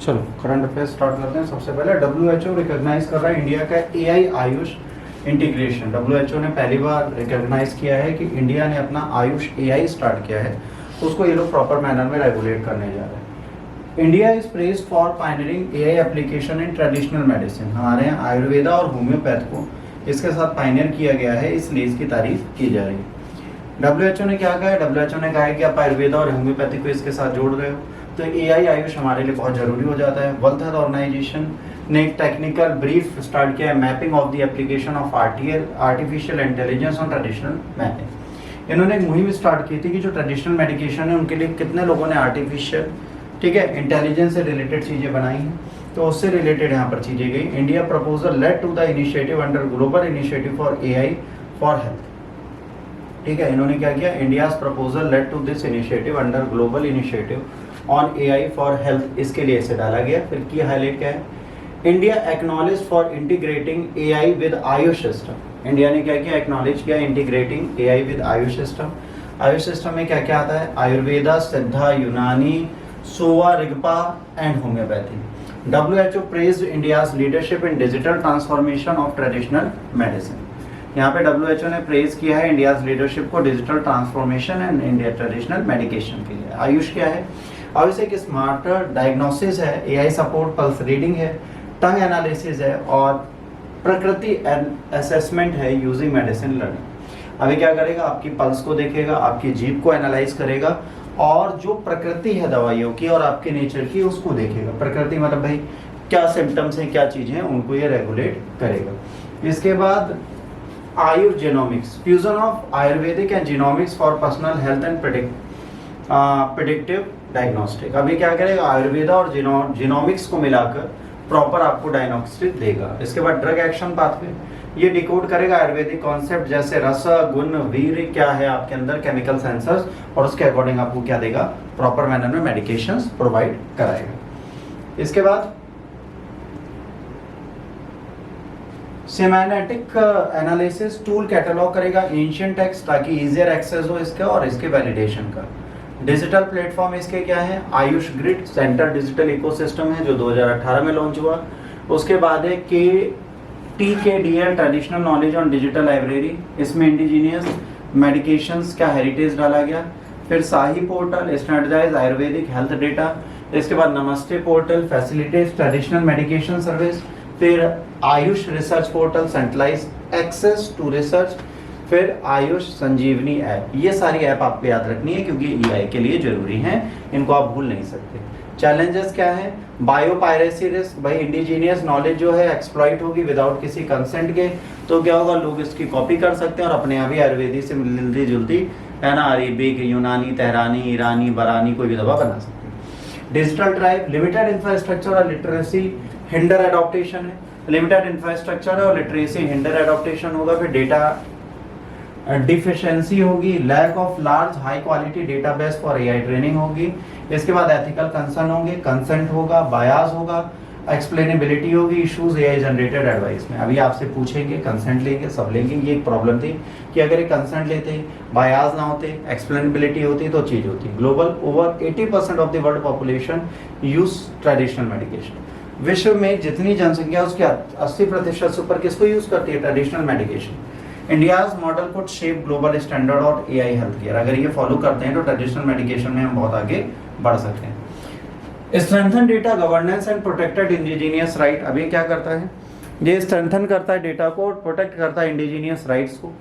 चलो current affairs start करते हैं। सबसे पहले WHO रिकॉग्नाइज कर रहा है इंडिया का AI आयुष इंटीग्रेशन। WHO ने पहली बार रिकॉग्नाइज किया है कि इंडिया ने अपना आयुष AI स्टार्ट किया है, उसको ये लोग प्रॉपर मैनर में रेगुलेट करने जा रहे हैं। India is praised for pioneering AI application in traditional medicine. हमारे यहाँ आयुर्वेदा और होम्योपैथ को इसके साथ पायनियर किया गया है, इसलिए इसकी तारीफ की जा रही है। WHO ने क्या कहा है? WHO ने कहा है कि आप आयुर्वेदा और होम्योपैथी को इसके साथ जोड़ रहे हो तो AI आयुष हमारे लिए बहुत जरूरी हो जाता है। वर्ल्ड हेल्थ ऑर्गेनाइजेशन ने एक टेक्निकल ब्रीफ स्टार्ट किया है, mapping of the application of artificial intelligence on traditional medicine. इन्होंने एक मुहिम स्टार्ट की थी कि जो ट्रेडिशनल मेडिकेशन है उनके लिए कितने लोगों ने आर्टिफिशियल इंटेलिजेंस से रिलेटेड चीजें बनाई हैं, तो उससे रिलेटेड यहाँ पर चीजें गई। India proposal led to the initiative under global initiative for AI for health. इन्होंने क्या किया? India's proposal led to this initiative under global initiative on AI for health, इसके लिए इसे डाला गया। फिर की हाईलाइट क्या है? India acknowledge for integrating AI with AYUSH system. India ने क्या किया? एक्नॉलेज किया integrating AI with AYUSH system. AYUSH system में क्या क्या आता है? Ayurveda, Siddha, Unani, Sowa, Rigpa and homoeopathy. WHO praised India's leadership in digital transformation of traditional medicine। यहाँ पे WHO ने प्रेज किया है इंडियाज लीडरशिप को digital transformation and India traditional medication के लिए। आयुष क्या है? आयुष एक स्मार्टर डायग्नोसिस है, AI सपोर्ट, पल्स रीडिंग है, टंग एनालिसिस है और प्रकृति असेसमेंट है यूजिंग मेडिसिन लर्निंग। अभी क्या करेगा? आपकी पल्स को देखेगा, आपकी जीभ को एनालाइज करेगा और जो प्रकृति है दवाइयों की और आपके नेचर की उसको देखेगा। प्रकृति मतलब भाई क्या सिम्टम्स हैं, क्या चीजें हैं, उनको ये रेगुलेट करेगा। इसके बाद Ayurgenomics, fusion of Ayurvedic and genomics for personal health and predictive diagnostic. अभी क्या करेगा? आयुर्वेदा और जीनोमिक्स को मिलाकर प्रॉपर आपको डायग्नोस्टिक देगा। इसके बाद ड्रग एक्शन पाथवे, ये डिकोड करेगा आयुर्वेदिक कॉन्सेप्ट जैसे रस, गुण, वीर क्या है आपके अंदर, केमिकल सेंसर्स, और उसके अकॉर्डिंग आपको क्या देगा? प्रॉपर मैनर में मेडिकेशंस प्रोवाइड कराएगा। इसके बाद सेमेंटिक एनालिसिस टूल कैटलॉग करेगा एंशिएंट टेक्स्ट ताकि इजियर एक्सेस हो इसका और इसके वैलिडेशन का। डिजिटल प्लेटफॉर्म इसके क्या है? Ayush grid centre digital ecosystem है जो 2018 में लॉन्च हुआ। उसके बाद है TKDL traditional knowledge on digital library, इसमें इंडिजीनियस मेडिकेशंस का हेरिटेज डाला गया। फिर SAHI portal standardise Ayurvedic health data. इसके बाद NAMASTE portal facilitates traditional medication service. फिर AYUSH research portal centralise access to research. फिर आयुष संजीवनी ऐप। ये सारी ऐप आपको याद रखनी है क्योंकि AI के लिए जरूरी हैं, इनको आप भूल नहीं सकते। चैलेंजेस क्या है? बायो पायरेसी रिस्क, भाई इंडिजीनियस नॉलेज जो है एक्सप्लॉइट होगी विदाउट किसी कंसेंट के, तो क्या होगा? लोग इसकी कॉपी कर सकते हैं और अपने यहाँ भी आयुर्वेदी से मिलती जुलती है ना, अरेबिक, यूनानी, तेहरानी, ईरानी, बरानी कोई भी दवा बना सकते हैं। डिजिटल ड्राइव, लिमिटेड इंफ्रास्ट्रक्चर और लिटरेसी हिंडर एडॉप्टेशन है। लिमिटेड इंफ्रास्ट्रक्चर है और लिटरेसी हिंडर एडॉप्टेशन होगा। फिर डेटा डिफिशियंसी होगी, lack of large high quality database for AI training होगी। इसके बाद एथिकल कंसर्न होंगे, कंसेंट होगा, बायास होगा, एक्सप्लेनेबिलिटी होगी, इश्यूज AI जनरेटेड एडवाइस में। अभी आपसे पूछेंगे, कंसेंट लेंगे, सब लेंगे। ये एक प्रॉब्लम थी कि अगर ये कंसेंट लेते, बायास ना होते, एक्सप्लेनेबिलिटी होती तो चीज होती। Global over 80% of the world population use traditional medication. विश्व में जितनी जनसंख्या उसके 80% से ऊपर किसको यूज करती है? Traditional medication. India's model could shape global standard और AI हेल्थ केयर। अगर ये फॉलो करते हैं तो ट्रेडिशनल मेडिकेशन में हम बहुत आगे बढ़ सकते हैं। Strengthen data governance and protected indigenous right. अभी क्या करता है? ये स्ट्रेंथन करता है डेटा को, प्रोटेक्ट करता है इंडिजीनियस राइट्स को,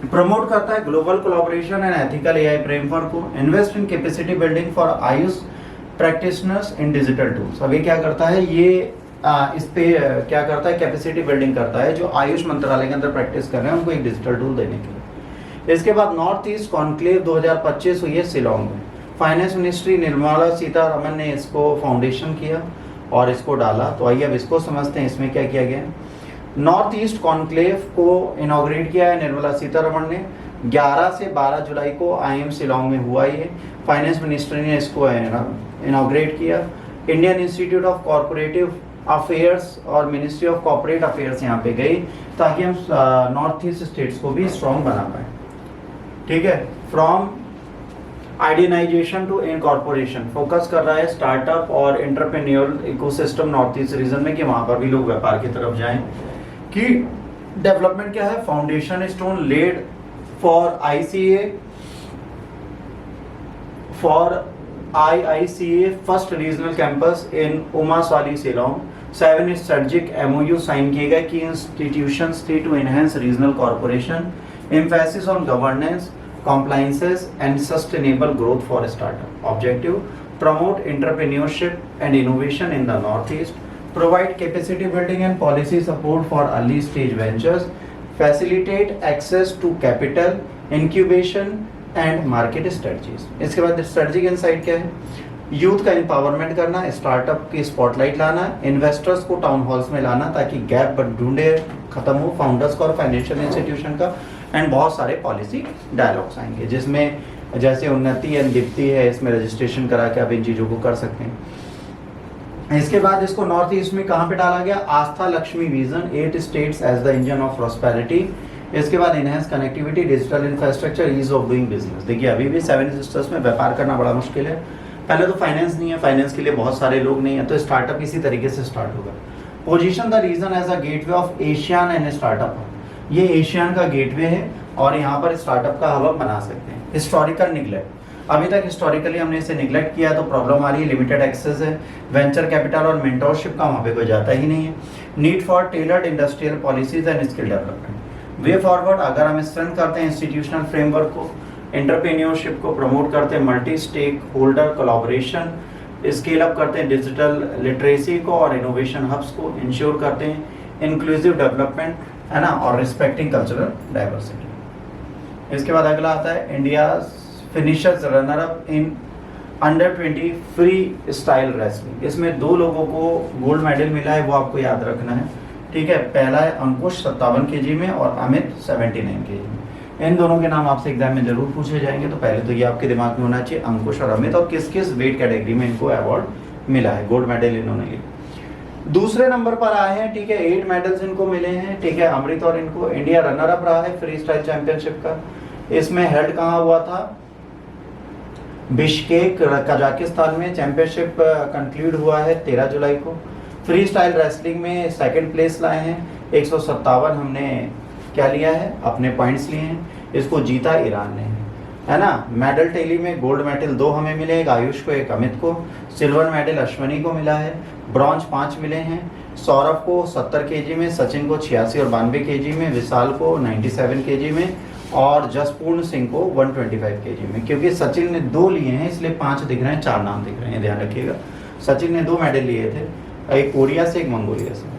प्रमोट करता है global collaboration and ethical AI framework को, invest in capacity building for AYUSH practitioners in digital tools. अभी क्या करता है? ये इस पे क्या करता है? कैपेसिटी बिल्डिंग करता है जो आयुष मंत्रालय के अंदर प्रैक्टिस कर रहे हैं उनको एक डिजिटल टूल देने के लिए। इसके बाद नॉर्थ ईस्ट कॉन्क्लेव 2025 हुई है शिलोंग में। फाइनेंस मिनिस्ट्री निर्मला सीतारमन ने इसको फाउंडेशन किया और इसको डाला। तो आइए अब इसको समझते हैं इसमें क्या किया गया। नॉर्थ ईस्ट कॉन्क्लेव को इनॉग्रेट किया है निर्मला सीतारमन ने। 11 से 12 जुलाई को IIM शिलोंग में हुआ ये। फाइनेंस मिनिस्ट्री ने इसको इनॉग्रेट किया। Indian institute of corporative affairs और मिनिस्ट्री ऑफ कॉर्पोरेट अफेयर्स यहाँ पे गई ताकि हम नॉर्थ ईस्ट स्टेट्स को भी स्ट्रॉन्ग बना पाए। ठीक है, फ्रॉम आइडियनाइजेशन टू इनकॉर्पोरेशन, फोकस कर रहा है स्टार्टअप और entrepreneur ecosystem north east region में कि वहां पर भी लोग व्यापार की तरफ जाएं। कि डेवलपमेंट क्या है, foundation stone laid for IICA first regional campus in Umsawli Shillong. 7 strategic MOU sign किए गए कि इंस्टीट्यूशंस थी to enhance regional corporation, emphasis on governance, compliances and sustainable growth for startup. Objective: promote entrepreneurship and innovation in the Northeast, provide capacity building and policy support for early stage ventures, facilitate access to capital, incubation and market strategies. इसके बाद strategic insight क्या है, youth का empowerment करना, startup की spotlight लाना, investors को town halls में लाना ताकि गैप ढूंढे खत्म हो फाउंडर्स का और फाइनेंशियल इंस्टीट्यूशन का, एंड बहुत सारे पॉलिसी डायलॉग्स आएंगे जिसमें जैसे उन्नति एंड दीप्ति है, इसमें रजिस्ट्रेशन करा के आप इन चीज़ों को कर सकते हैं। इसके बाद इसको नॉर्थ ईस्ट में कहाँ पे डाला गया, Ashta Lakshmi vision, 8 states as the engine of prosperity. इसके बाद enhance connectivity, digital infrastructure, ease of doing business. देखिए अभी भी 7 सिस्टर्स में व्यापार करना बड़ा मुश्किल है। पहले तो फाइनेंस नहीं है, फाइनेंस के लिए बहुत सारे लोग नहीं है, तो स्टार्टअप इसी तरीके से स्टार्ट होगा। Position the region as a gateway of Asian and startup, ये एशियन का गेटवे है और यहाँ पर स्टार्टअप का हब बना सकते हैं। हिस्टोरिकल निगलेक्ट, अभी तक हिस्टोरिकली हमने इसे निगलेक्ट किया तो प्रॉब्लम आ रही है, लिमिटेड एक्सेस है, वेंचर कैपिटल और मेंटोरशिप का वहाँ पे कोई जाता ही नहीं है। Need for tailored industrial policies and skill development. Way forward, अगर हम स्ट्रेंथ करते हैं इंस्टीट्यूशनल फ्रेमवर्क को, एंटरप्रेन्योरशिप को प्रमोट करते हैं, multi stakeholder collaboration, scale up करते हैं डिजिटल लिटरेसी को और इनोवेशन हब्स को, इंश्योर करते हैं इंक्लूसिव डेवलपमेंट, है ना, और रिस्पेक्टिंग कल्चरल डाइवर्सिटी। इसके बाद अगला आता है India finishers runner up in under 20 free style wrestling. इसमें 2 लोगों को गोल्ड मेडल मिला है, वो आपको याद रखना है, ठीक है। पहला है अंकुश 57 kg में और अमित 79 kg में। इन दोनों के नाम आपसे एग्जाम में जरूर पूछे जाएंगे, तो पहले तो ये आपके दिमाग में होना चाहिए अंकुश और अमित, और किस किस वेट कैटेगरी में इनको अवार्ड मिला है, गोल्ड मेडल इन्होंने लिया। दूसरे नंबर पर आए हैं, ठीक है, 8 मेडल्स इनको मिले हैं, ठीक है, अमृत और इनको। इंडिया रनर अप रहा है फ्री स्टाइल चैंपियनशिप का। इसमें हेल्ड कहाँ हुआ था, बिश्केक कजाकिस्तान में। चैंपियनशिप कंक्लूड हुआ है 13 जुलाई को। फ्री स्टाइल रेसलिंग में 2nd प्लेस लाए हैं, 157 हमने क्या लिया है, अपने पॉइंट्स लिए हैं। इसको जीता ईरान ने, है ना। मेडल टेली में गोल्ड मेडल 2 हमें मिले, एक आयुष को, एक अमित को। सिल्वर मेडल अश्वनी को मिला है, ब्रॉन्ज 5 मिले हैं। सौरभ को 70 kg में, सचिन को 86 और 92 kg में, विशाल को 97 kg में और जसपूर्ण सिंह को 125 kg में। क्योंकि सचिन ने 2 लिए हैं इसलिए 5 दिख रहे हैं, 4 नाम दिख रहे हैं, ध्यान रखिएगा। सचिन ने 2 मेडल लिए थे, एक कोरिया से, एक मंगोलिया से।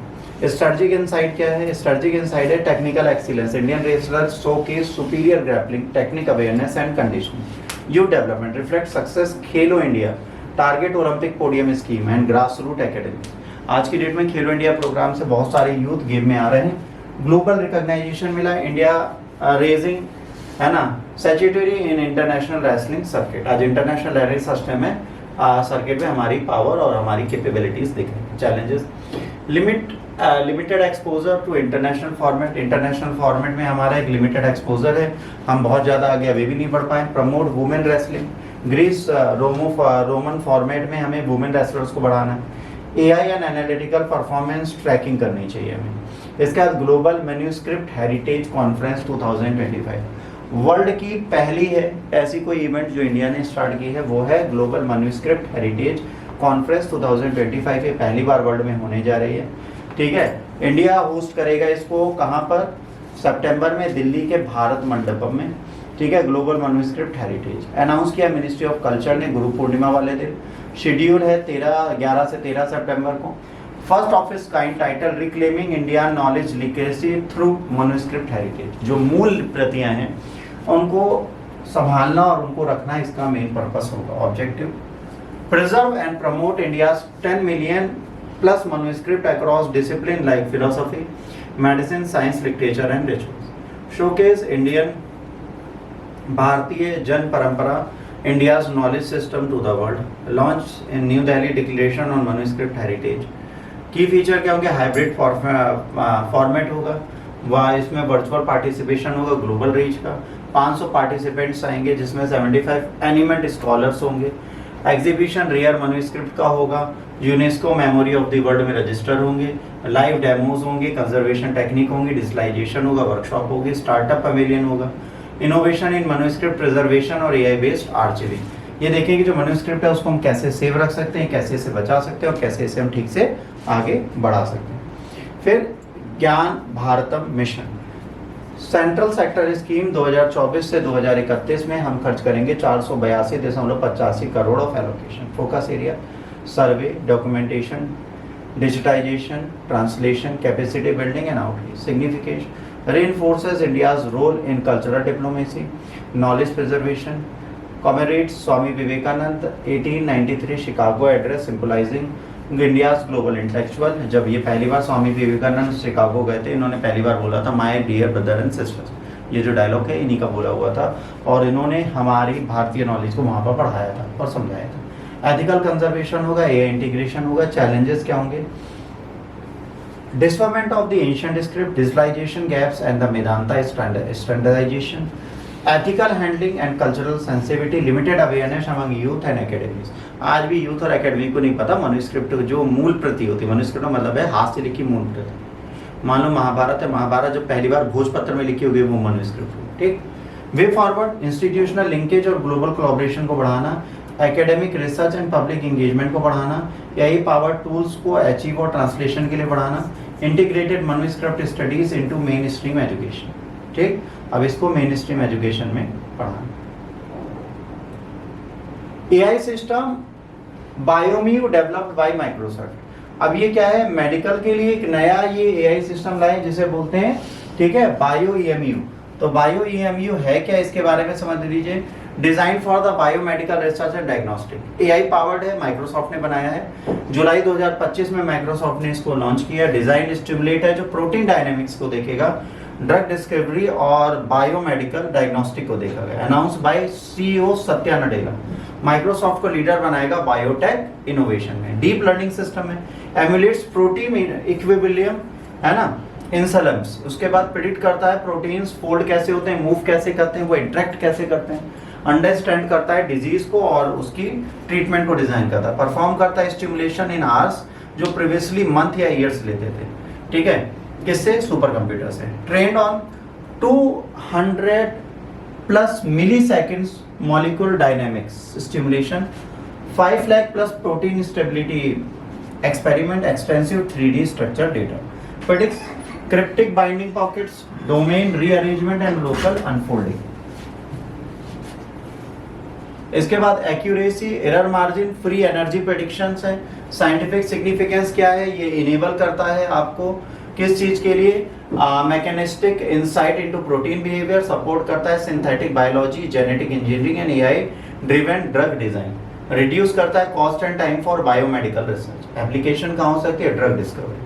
स्ट्रेटजिक इनसाइट क्या है, स्ट्रेटजिक इनसाइट है technical excellence, Indian wrestlers showcase superior grappling, technique awareness and conditioning, youth development, reflect success Khelo India, target Olympic podium scheme and grass root academy. आज की डेट में खेलो India programme से बहुत सारे youth game में आ रहे हैं। ग्लोबल रिकॉग्नाइजेशन मिला इंडिया रेजिंग, है ना, statutory in international wrestling circuit. आज इंटरनेशनल रेसलिंग सिस्टम में सर्किट में हमारी पावर और हमारी कैपेबिलिटीज दिख रही हैं। Challenges, limited exposure to international format. International format में हमारा एक लिमिटेड एक्सपोजर है, हम बहुत ज़्यादा आगे अभी भी नहीं बढ़ पाए। Promote women wrestling, Greece Roman format में हमें वुमेन रेसलर्स को बढ़ाना है। AI and analytical performance tracking करनी चाहिए हमें। इसके बाद global manuscript heritage conference 2025, world की पहली है ऐसी कोई इवेंट जो इंडिया ने स्टार्ट की है, वो है ग्लोबल मैन्यूस्क्रिप्ट हेरिटेज कॉन्फ्रेंस 2025। ये पहली बार वर्ल्ड में होने जा रही है, ठीक है। इंडिया होस्ट करेगा इसको, कहाँ पर, सितंबर में दिल्ली के भारत मंडपम में, ठीक है। ग्लोबल मैन्यूस्क्रिप्ट हेरिटेज अनाउंस किया मिनिस्ट्री ऑफ कल्चर ने गुरु पूर्णिमा वाले दिन। शेड्यूल है 11 से 13 सितंबर को। First of its kind title reclaiming India knowledge literacy through manuscript heritage. जो मूल प्रतियां हैं उनको संभालना और उनको रखना इसका मेन पर्पस होगा। Objective, preserve and promote India's 10 million plus manuscript across discipline like philosophy, medicine, science, literature and rituals. Showcase Indian भारतीय जन परंपरा, India's knowledge system to the world. Launch in New Delhi declaration on manuscript heritage. Key feature क्या होंगे, hybrid format होगा, वह इसमें virtual participation होगा, global reach का, 500 पार्टिसिपेंट्स आएंगे जिसमें 75 एनिमेट स्कॉलर्स होंगे। एग्जीबिशन रेयर मैन्युस्क्रिप्ट का होगा, UNESCO memory of the world में रजिस्टर होंगे, लाइव डेमोज होंगे, कंजर्वेशन टेक्निक होंगी, डिजिटलाइजेशन होगा, वर्कशॉप होगी, स्टार्टअप पवेलियन होगा, इनोवेशन इन मैन्युस्क्रिप्ट प्रिजर्वेशन और एआई बेस्ड आर्चिविंग। ये देखेंगे जो मैन्युस्क्रिप्ट है उसको हम कैसे सेव रख सकते हैं, कैसे इसे बचा सकते हैं और कैसे इसे हम ठीक से आगे बढ़ा सकते हैं। फिर Gyan Bharatam mission central sector scheme 2024 से 2031 में हम खर्च करेंगे 482.85 crore of allocation. Focus area survey, documentation, digitisation, translation, capacity building and outreach. Signification reinforces India's role in cultural diplomacy, knowledge preservation, commemorates Swami Vivekanand 1893 Chicago address symbolizing India's global intellectual। जब ये पहली बार Swami Vivekananda Chicago गए थे, इन्होंने पहली बार बोला था my dear brother and sisters, ये जो डायलॉग है इन्हीं का बोला हुआ था और इन्होंने हमारी भारतीय नॉलेज को वहाँ पर पढ़ाया था और समझाया था। एथिकल कंजर्वेशन होगा, एआई इंटीग्रेशन होगा। चैलेंजेस क्या होंगे? Dismemberment of the ancient script, digitalization gaps and the Medanta standardization, ethical handling and cultural sensitivity, limited awareness among youth and academies। आज भी यूथ और एकेडमी को नहीं पता मनुस्क्रिप्ट जो मूल प्रति होती है, मनुस्क्रिप्ट का मतलब है हाथ से लिखी मूल प्रति। मान लो महाभारत है, महाभारत जब पहली बार भोजपत्र में लिखी होगी वो मनुस्क्रिप्ट। ठीक, वे फॉरवर्ड इंस्टीट्यूशनल लिंकेज और ग्लोबल कोलैबोरेशन को बढ़ाना, academic research and public engagement को बढ़ाना, एआई पावर टूल्स को अचीव और ट्रांसलेशन के लिए बढ़ाना, integrated manuscript studies into main stream education. ठीक, अब इसको मेन स्ट्रीम एजुकेशन में पढ़ाना। AI system BioEmu developed by Microsoft. अब ये क्या है? मेडिकल के लिए एक नया ये एआई सिस्टम लाए जिसे बोलते हैं, ठीक है, बायो ईएमयू। तो बायो ईएमयू है क्या, इसके बारे में समझ लीजिए। Design for the biomedical research and diagnostic, AI powered है, माइक्रोसॉफ्ट ने बनाया है। जुलाई 2025 में माइक्रोसॉफ्ट ने इसको लॉन्च किया। डिजाइन स्टिमुलेट है जो प्रोटीन डायनेमिक्स को देखेगा, ड्रग डिस्कवरी और बायोमेडिकल डायग्नोस्टिक को देखेगा। Announce bye CEO Satya Nadella. Microsoft को लीडर बनाएगा बायोटेक इनोवेशन में। डीप लर्निंग सिस्टम है, एमुलेट्स प्रोटीन इक्विलिब्रियम, है ना, इंसलम्स। उसके बाद प्रिडिक्ट करता है प्रोटीन्स फोल्ड कैसे होते हैं, मूव कैसे करते हैं, वो इंटरेक्ट कैसे करते हैं, अंडरस्टैंड करता है डिजीज को और उसकी ट्रीटमेंट को डिजाइन करता है। परफॉर्म करता है स्टिमुलेशन इन आवर्स जो प्रीवियसली मंथ या ईयर्स लेते थे। ठीक है, किससे? सुपर कंप्यूटर से। Trend on 200+ milliseconds molecular dynamics stimulation, 5 lakh plus protein stability experiment, extensive 3D structure data, predicts cryptic binding pockets, domain rearrangement and local unfolding. इसके बाद accuracy, error margin, free energy predictions है। Scientific significance क्या है? ये enable करता है आपको किस चीज के लिए? Mechanistic insight into protein behaviour, support करता है synthetic biology, genetic engineering and AI driven drug design, reduce करता है cost and time for biomedical research. Application कहाँ हो सकती है? Drug discovery,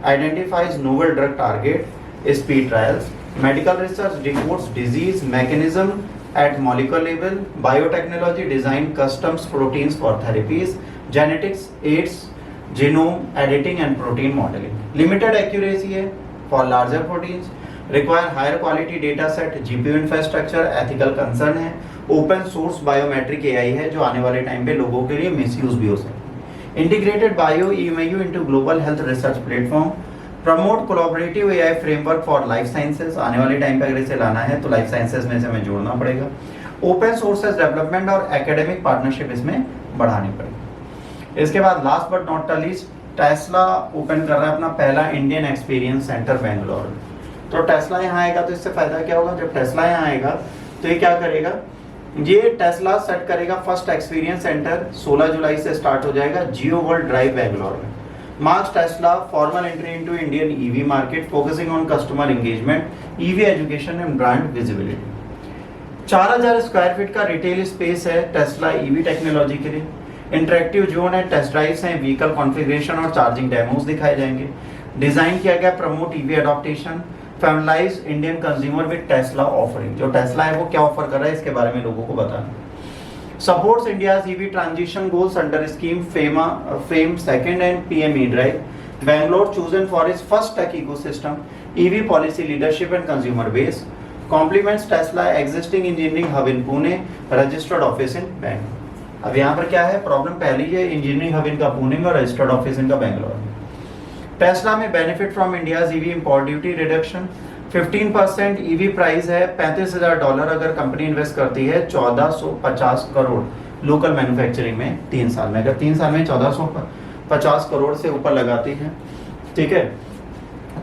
identifies novel drug target, speed trials, medical research, डिकोड्स disease mechanism at molecular level, biotechnology design customs proteins for therapies, genetics aids genome editing and protein modeling. Limited accuracy है for larger proteins, require higher quality data set, GPU infrastructure, ethical concern है, open source biometric AI है जो आने वाले time पे लोगों के लिए misuse भी हो सकता है। Integrated bio EMU into global health research platform, promote collaborative AI framework for life sciences. आने वाले टाइम पे अगर इसे लाना है तो लाइफ साइंसेज में इसे हमें जोड़ना पड़ेगा। ओपन सोर्सेज डेवलपमेंट और एकेडमिक पार्टनरशिप इसमें बढ़ानी पड़ेगी। इसके बाद last but not least, Tesla open कर रहा है अपना पहला इंडियन एक्सपीरियंस सेंटर बेंगलोर। तो टेस्ला यहाँ आएगा तो इससे फायदा क्या होगा? जब टेस्ला यहाँ आएगा तो ये क्या करेगा? ये टेस्ला सेट करेगा फर्स्ट एक्सपीरियंस सेंटर, 16 जुलाई से स्टार्ट हो जाएगा जियो वर्ल्ड ड्राइव बेंगलोर में। Marks Tesla formal entry into Indian EV market, focusing on customer engagement, EV education and brand visibility। 4000 square feet का रिटेल स्पेस है टेस्ला EV टेक्नोलॉजी के लिए। Interactive zone है, test drives हैं, vehicle configuration और charging demos दिखाए जाएंगे। Design किया गया promote EV adoption, familiarise Indian consumer with Tesla offering. जो टेस्ला है वो क्या ऑफर कर रहा है इसके बारे में लोगों को बताना। Supports India's EV transition goals under scheme FAME second and PM E-Drive. Bangalore chosen for its first tech ecosystem, EV policy leadership and consumer base. Compliments Tesla existing engineering hub in Pune, registered office in Bangalore. अब यहाँ पर क्या है problem, पहली है engineering hub इनका पुणे में और रजिस्टर्ड ऑफिस इनका बैंगलोर में। टेस्ला में benefit from India's EV import duty reduction, 15% EV price है $35,000 अगर कंपनी इन्वेस्ट करती है 1450 करोड़ लोकल मैन्युफैक्चरिंग में 3 साल में। अगर 3 साल में 1450 करोड़ से ऊपर लगाती है, ठीक है,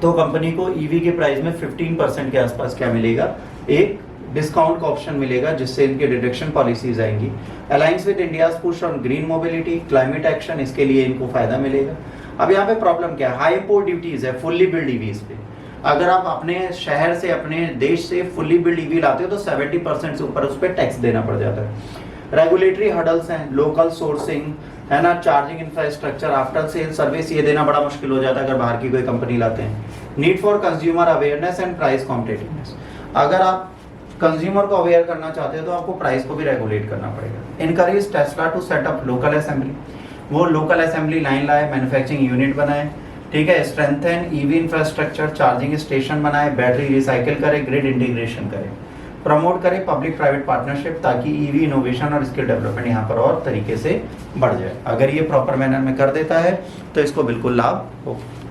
तो कंपनी को ईवी के प्राइस में 15% के आसपास क्या मिलेगा, एक डिस्काउंट का ऑप्शन मिलेगा जिससे इनके डिडक्शन पॉलिसीज आएंगी। Alliance with India's push on green mobility, climate action, इसके लिए इनको फायदा मिलेगा। अब यहाँ पे प्रॉब्लम क्या है, हाई इंपोर्ट ड्यूटीज है फुल्ली बिल्ड ईवीज पे। अगर आप अपने शहर से अपने देश से फुल्ली बिल्ड ईवी लाते हो तो 70% से ऊपर उस पर टैक्स देना पड़ जाता है। रेगुलेटरी हडल्स हैं, लोकल सोर्सिंग है ना, charging infrastructure, after sale service, ये देना बड़ा मुश्किल हो जाता है अगर बाहर की कोई कंपनी लाते हैं। Need for consumer awareness and price competitiveness, अगर आप कंज्यूमर को अवेयर करना चाहते हो तो आपको प्राइस को भी रेगुलेट करना पड़ेगा। Encourage Tesla to set up local assembly, वो लोकल असेंबली लाइन लाए, मैन्युफैक्चरिंग यूनिट बनाए, ठीक है। Strengthen EV infrastructure, charging station बनाए, बैटरी रिसाइकिल करे, ग्रिड इंटीग्रेशन करे, प्रमोट करे पब्लिक प्राइवेट पार्टनरशिप ताकि ईवी इनोवेशन और स्किल डेवलपमेंट यहाँ पर और तरीके से बढ़ जाए। अगर ये प्रॉपर मैनर में कर देता है तो इसको बिल्कुल लाभ होगा।